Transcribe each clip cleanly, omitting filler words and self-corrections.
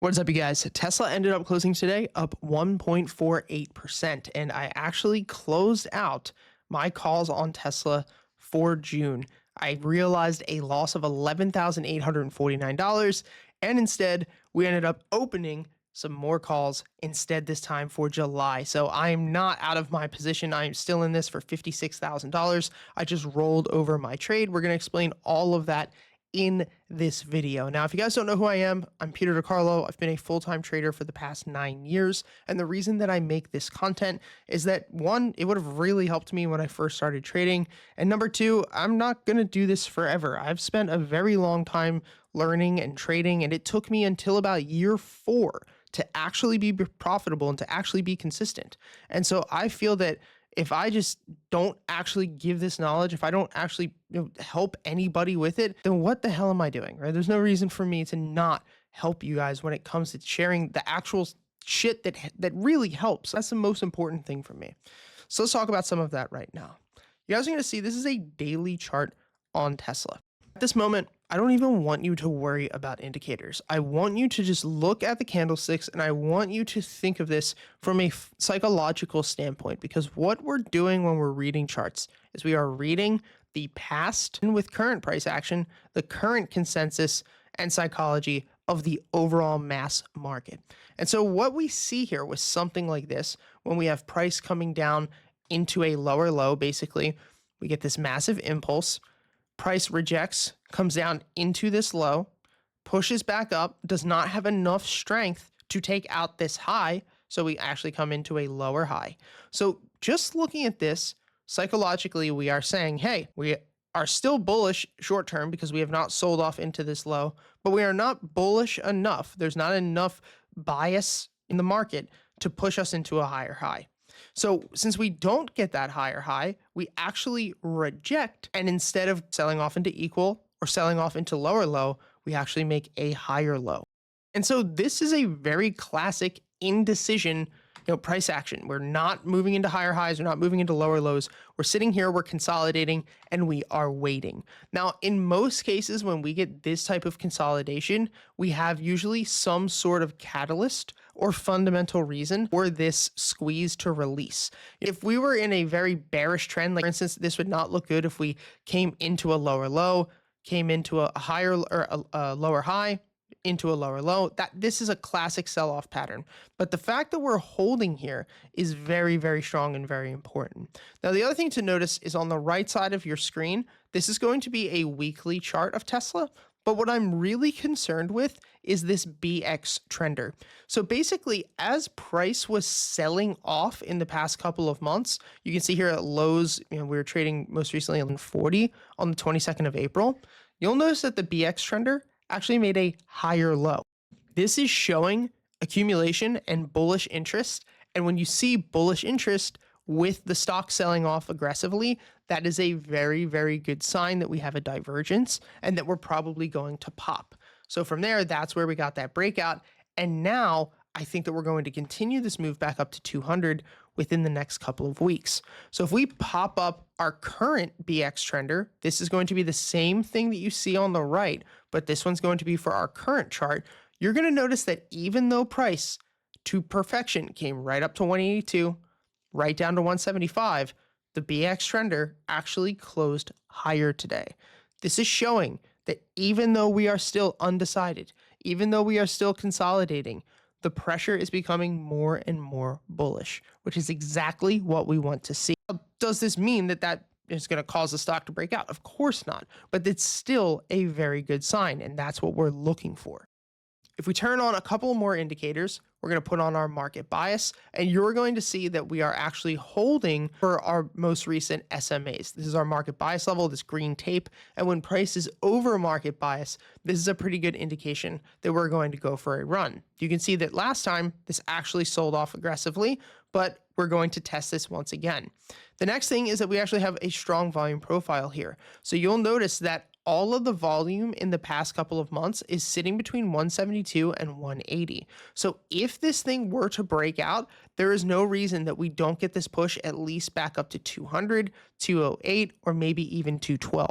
What's up, you guys? Tesla ended up closing today up 1.48%, and I actually closed out my calls on Tesla for June. I realized a loss of $11,849, and instead we ended up opening some more calls instead this time for July. So I am not out of my position. I am still in this for $56,000. I just rolled over my trade. We're going to explain all of that in this video. Now, if you guys don't know who I am, I'm Peter DiCarlo. I've been a full-time trader for the past 9 years. And the reason that I make this content is that, one, it would have really helped me when I first started trading. And number two, I'm not going to do this forever. I've spent a very long time learning and trading, and it took me until about year 4 to actually be profitable and to actually be consistent. And so I feel that if I just don't actually give this knowledge, if I don't actually help anybody with it, then what the hell am I doing, right? There's no reason for me to not help you guys when it comes to sharing the actual shit that really helps. That's the most important thing for me. So let's talk about some of that right now. You guys are going to see this is a daily chart on Tesla. At this moment, I don't even want you to worry about indicators. I want you to just look at the candlesticks, and I want you to think of this from a psychological standpoint, because what we're doing when we're reading charts is we are reading the past and with current price action, the current consensus and psychology of the overall mass market. And so what we see here with something like this, when we have price coming down into a lower low, basically, we get this massive impulse. Price rejects, comes down into this low, pushes back up, does not have enough strength to take out this high, so we actually come into a lower high. So just looking at this, psychologically, we are saying, hey, we are still bullish short term because we have not sold off into this low, but we are not bullish enough. There's not enough bias in the market to push us into a higher high. So since we don't get that higher high, we actually reject, and instead of selling off into equal or selling off into lower low, we actually make a higher low. And so this is a very classic indecision, price action. We're not moving into higher highs, we're not moving into lower lows. We're sitting here, we're consolidating, and we are waiting. Now, in most cases, when we get this type of consolidation, we have usually some sort of catalyst or fundamental reason for this squeeze to release. If we were in a very bearish trend, like for instance, this would not look good if we came into a lower low, came into a higher or a lower high, into a lower low. This is a classic sell-off pattern. But the fact that we're holding here is very, very strong and very important. Now, the other thing to notice is on the right side of your screen, this is going to be a weekly chart of Tesla. But what I'm really concerned with is this BX trender. So basically, as price was selling off in the past couple of months, you can see here at lows, we were trading most recently on 40 on the 22nd of April. You'll notice that the BX trender actually made a higher low. This is showing accumulation and bullish interest. And when you see bullish interest with the stock selling off aggressively, that is a very, very good sign that we have a divergence and that we're probably going to pop. So from there, that's where we got that breakout. And now I think that we're going to continue this move back up to 200 within the next couple of weeks. So if we pop up our current BX trender, this is going to be the same thing that you see on the right, but this one's going to be for our current chart. You're going to notice that even though price to perfection came right up to 182, right down to 175, the BX trender actually closed higher today. This is showing that even though we are still undecided, even though we are still consolidating, the pressure is becoming more and more bullish, which is exactly what we want to see. Does this mean that that is going to cause the stock to break out? Of course not, but it's still a very good sign, and that's what we're looking for. If we turn on a couple more indicators, we're going to put on our market bias, and you're going to see that we are actually holding for our most recent SMAs. This is our market bias level, this green tape, and when price is over market bias, this is a pretty good indication that we're going to go for a run. You can see that last time this actually sold off aggressively, but we're going to test this once again. The next thing is that we actually have a strong volume profile here. So you'll notice that all of the volume in the past couple of months is sitting between 172 and 180. So if this thing were to break out, there is no reason that we don't get this push at least back up to 200, 208, or maybe even 212.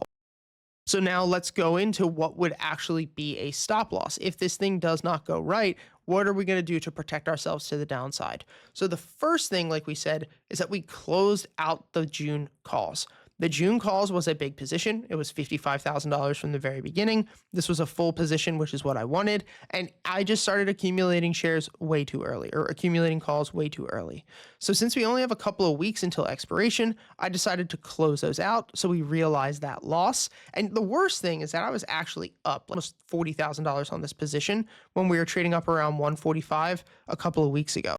So now let's go into what would actually be a stop loss. If this thing does not go right, what are we going to do to protect ourselves to the downside? So the first thing, like we said, is that we closed out the June calls. The June calls was a big position. It was $55,000 from the very beginning. This was a full position, which is what I wanted. And I just started accumulating shares way too early, or accumulating calls way too early. So since we only have a couple of weeks until expiration, I decided to close those out. So we realized that loss. And the worst thing is that I was actually up almost $40,000 on this position when we were trading up around 145 a couple of weeks ago.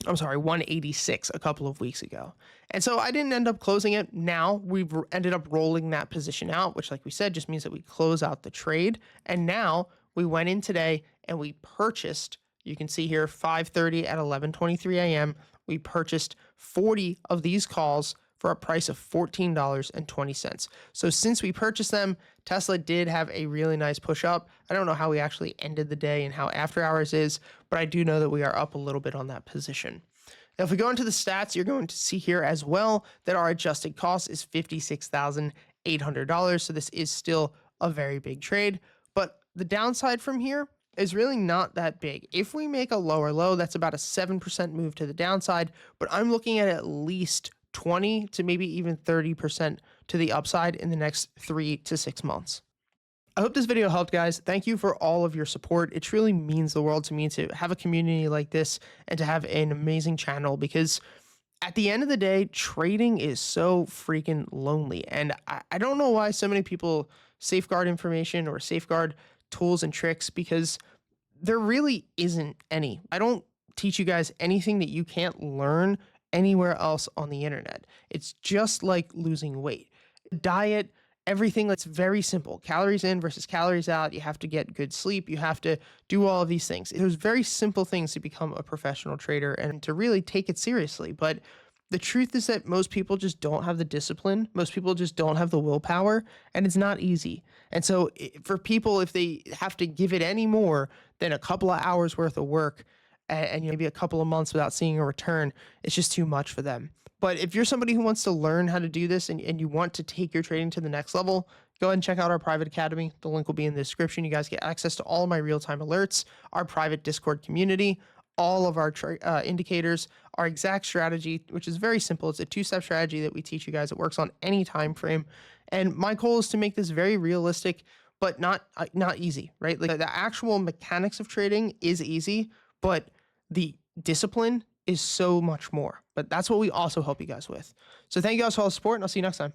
I'm sorry, 186 a couple of weeks ago. And so I didn't end up closing it. Now we've ended up rolling that position out, which, like we said, just means that we close out the trade. And now we went in today and we purchased, you can see here, 5:30 at 11:23 a.m. We purchased 40 of these calls for a price of $14.20. So since we purchased them, Tesla did have a really nice push up. I don't know how we actually ended the day and how after hours is, but I do know that we are up a little bit on that position. Now, if we go into the stats, you're going to see here as well that our adjusted cost is $56,800. So this is still a very big trade, but the downside from here is really not that big. If we make a lower low, that's about a 7% move to the downside, but I'm looking at least 20 to maybe even 30% to the upside in the next 3 to 6 months. I hope this video helped, guys. Thank you for all of your support. It truly means the world to me to have a community like this and to have an amazing channel, because at the end of the day, trading is so freaking lonely. And I don't know why so many people safeguard information or safeguard tools and tricks, because there really isn't any. I don't teach you guys anything that you can't learn anywhere else on the internet. It's just like losing weight. Diet, everything that's very simple. Calories in versus calories out. You have to get good sleep. You have to do all of these things. There's very simple things to become a professional trader and to really take it seriously. But the truth is that most people just don't have the discipline. Most people just don't have the willpower, and it's not easy. And so for people, if they have to give it any more than a couple of hours worth of work and maybe a couple of months without seeing a return, it's just too much for them. But if you're somebody who wants to learn how to do this and you want to take your trading to the next level, go ahead and check out our private academy. The link will be in the description. You guys get access to all of my real-time alerts, our private Discord community, all of our indicators, our exact strategy, which is very simple. It's a two-step strategy that we teach you guys. It works on any time frame. And my goal is to make this very realistic, but not easy, right? Like the actual mechanics of trading is easy, but the discipline is so much more. But that's what we also help you guys with. So thank you guys for all the support, and I'll see you next time.